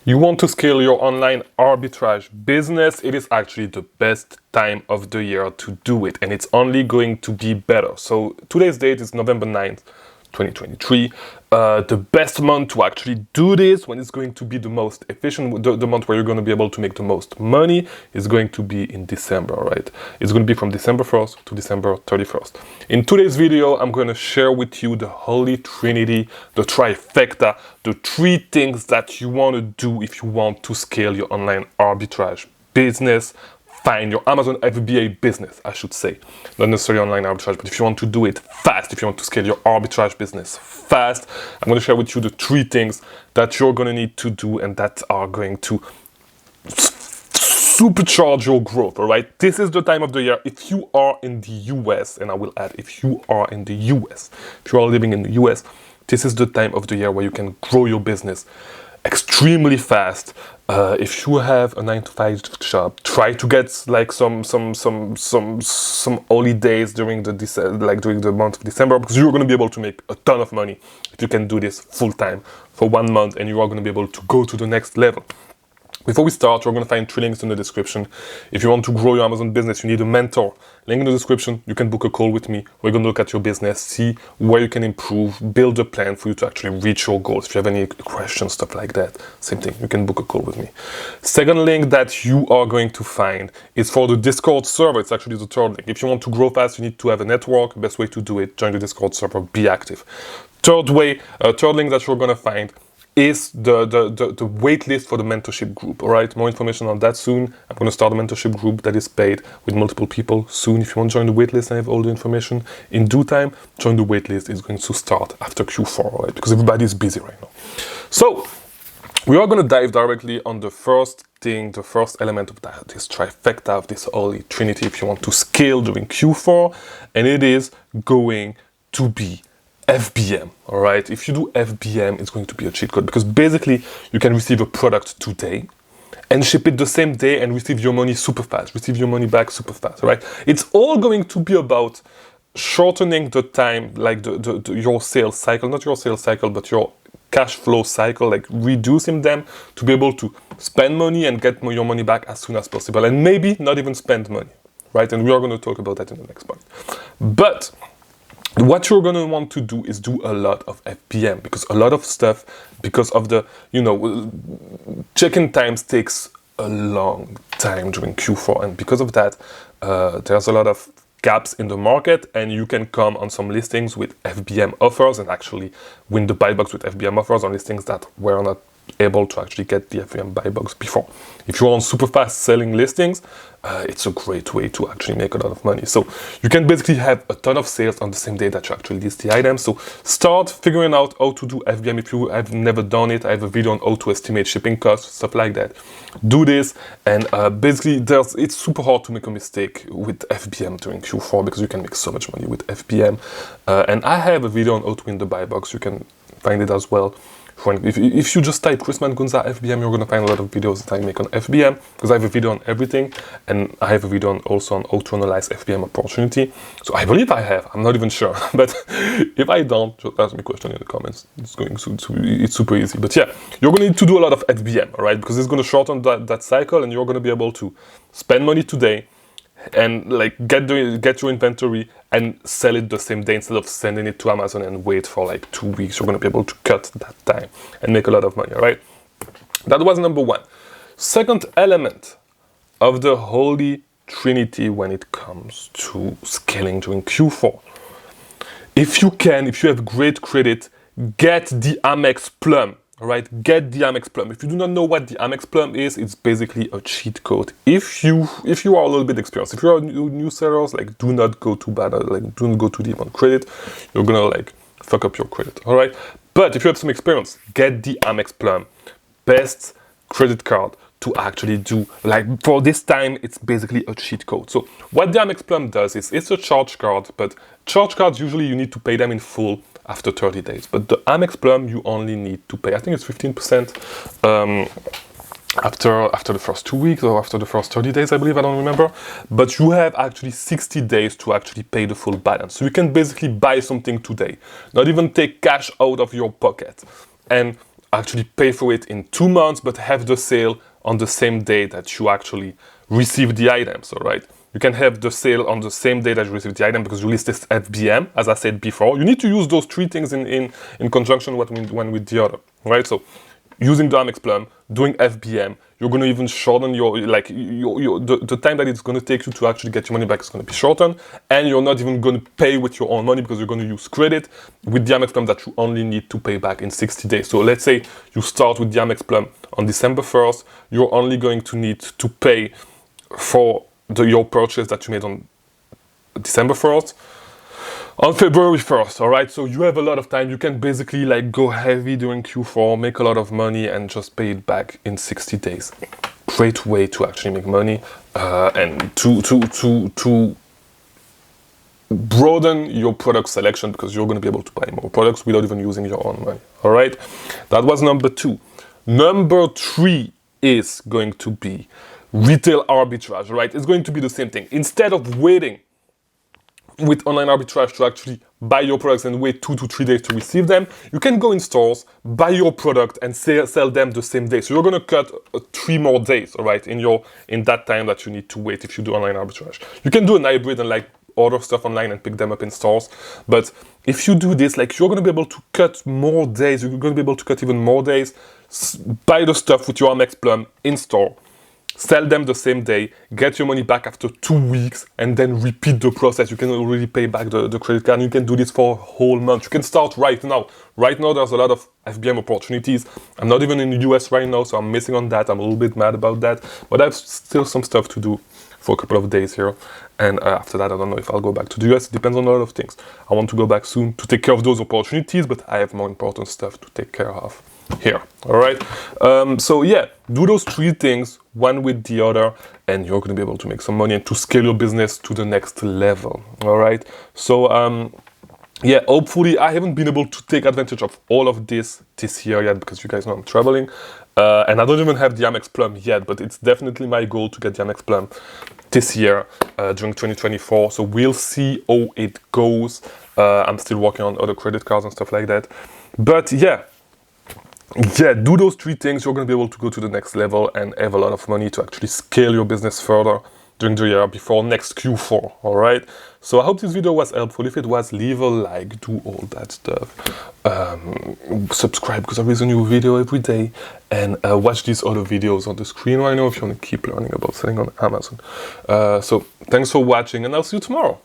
You want to scale your online arbitrage business? It is actually the best time of the year to do it, and it's only going to be better. So today's date is November 9th, 2023. The best month to actually do this, when it's going to be the most efficient, the month where you're going to be able to make the most money, is going to be in December, right? It's going to be from December 1st to December 31st. In today's video, I'm going to share with you the Holy Trinity, the trifecta, the three things that you want to do if you want to scale your online arbitrage business. Find your Amazon FBA business, I should say. Not necessarily online arbitrage, but if you want to do it fast, if you want to scale your arbitrage business fast, I'm going to share with you the three things that you're going to need to do and that are going to supercharge your growth, all right? This is the time of the year. If you are in the US, and I will add, if you are in the US, if you are living in the US, this is the time of the year where you can grow your business extremely fast. If you have a 9-to-5 job, try to get like some holidays during during the month of December, because you're going to be able to make a ton of money if you can do this full time for 1 month, and you are going to be able to go to the next level. Before we start, you're going to find 3 links in the description. If you want to grow your Amazon business, you need a mentor. Link in the description. You can book a call with me. We're going to look at your business, see where you can improve, build a plan for you to actually reach your goals. If you have any questions, stuff like that, same thing. You can book a call with me. Second link that you are going to find is for the Discord server. It's actually the third link. If you want to grow fast, you need to have a network. Best way to do it, join the Discord server, be active. Third link that you're going to find is the wait list for the mentorship group, all right? More information on that soon. I'm going to start a mentorship group that is paid with multiple people soon. If you want to join the wait list and have all the information in due time, join the wait list. It's going to start after Q4, all right? Because everybody is busy right now. So we are going to dive directly on the first thing, the first element of this trifecta, of this Holy Trinity, if you want to scale during Q4, and it is going to be FBM, all right? If you do FBM, it's going to be a cheat code, because basically you can receive a product today and ship it the same day and receive your money super fast, receive your money back super fast, all right? It's all going to be about shortening the time, like your sales cycle, not your sales cycle, but your cash flow cycle, like reducing them to be able to spend money and get your money back as soon as possible, and maybe not even spend money, right? And we are going to talk about that in the next point. But what you're going to want to do is do a lot of FBM, because a lot of stuff, because of the, check-in times takes a long time during Q4. And because of that, there's a lot of gaps in the market, and you can come on some listings with FBM offers and actually win the buy box with FBM offers on listings that were not able to actually get the FBM buy box before. If you're on super fast selling listings, it's a great way to actually make a lot of money. So you can basically have a ton of sales on the same day that you actually list the items. So start figuring out how to do FBM. If you have never done it, I have a video on how to estimate shipping costs, stuff like that. Do this, and basically it's super hard to make a mistake with FBM during Q4, because you can make so much money with FBM. And I have a video on how to win the buy box. You can find it as well. If you just type Chris Mangunza FBM, you're going to find a lot of videos that I make on FBM, because I have a video on everything, and I have a video also on how to analyze FBM opportunity. So I believe I have, I'm not even sure, but if I don't, just ask me a question in the comments. It's super easy. But yeah, you're going to need to do a lot of FBM, all right? Because it's going to shorten that cycle, and you're going to be able to spend money today and like get your inventory and sell it the same day, instead of sending it to Amazon and wait for like 2 weeks. You're going to be able to cut that time and make a lot of money, all right? That was number 1. Second element of the Holy Trinity when it comes to scaling during Q4. If you have great credit, get the Amex Plum. All right, get the Amex Plum. If you do not know what the Amex Plum is, it's basically a cheat code. If you are a little bit experienced, if you are new sellers, like do not go too bad, like do not go too deep on credit. You're gonna like fuck up your credit. All right, but if you have some experience, get the Amex Plum. Best credit card to actually do. Like for this time, it's basically a cheat code. So what the Amex Plum does is it's a charge card, but charge cards usually you need to pay them in full after 30 days. But the Amex Plum, you only need to pay, I think it's 15% after the first 2 weeks, or after the first 30 days, I believe, I don't remember. But you have actually 60 days to actually pay the full balance. So you can basically buy something today, not even take cash out of your pocket, and actually pay for it in 2 months, but have the sale on the same day that you actually receive the items, all right? You can have the sale on the same day that you receive the item because you list this FBM, as I said before. You need to use those three things in conjunction with one with the other, right? So using the Amex Plum, doing FBM, you're going to even shorten the time that it's going to take you to actually get your money back is going to be shortened, and you're not even going to pay with your own money because you're going to use credit with the Amex Plum that you only need to pay back in 60 days. So let's say you start with the Amex Plum on December 1st, you're only going to need to pay for your purchase that you made on December 1st on February 1st, all right? So you have a lot of time. You can basically like go heavy during Q4, make a lot of money, and just pay it back in 60 days. Great way to actually make money and to broaden your product selection, because you're going to be able to buy more products without even using your own money, all right? That was number 2. Number 3 is going to be retail arbitrage, right? It's going to be the same thing. Instead of waiting with online arbitrage to actually buy your products and wait 2 to 3 days to receive them, you can go in stores, buy your product, and sell them the same day. So you're going to cut 3 more days, all right, in that time that you need to wait if you do online arbitrage. You can do an hybrid and like order stuff online and pick them up in stores. But if you do this, like, you're going to be able to cut more days. You're going to be able to cut even more days. Buy the stuff with your Amex Plum in store, sell them the same day, get your money back after 2 weeks, and then repeat the process. You can already pay back the credit card. You can do this for a whole month. You can start right now. Right now, there's a lot of FBM opportunities. I'm not even in the US right now, so I'm missing on that. I'm a little bit mad about that. But I have still some stuff to do for a couple of days here. And after that, I don't know if I'll go back to the US. It depends on a lot of things. I want to go back soon to take care of those opportunities, but I have more important stuff to take care of here, all right? So yeah, do those 3 things, one with the other, and you're going to be able to make some money and to scale your business to the next level, all right? So yeah, hopefully I haven't been able to take advantage of all of this year yet, because you guys know I'm traveling, and I don't even have the Amex Plum yet, but it's definitely my goal to get the Amex Plum this year during 2024. So we'll see how it goes. I'm still working on other credit cards and stuff like that, but yeah, do those 3 things. You're going to be able to go to the next level and have a lot of money to actually scale your business further during the year before next Q4, all right? So I hope this video was helpful. If it was, leave a like, do all that stuff. Subscribe, because there is a new video every day, and watch these other videos on the screen right now if you want to keep learning about selling on Amazon. So thanks for watching, and I'll see you tomorrow.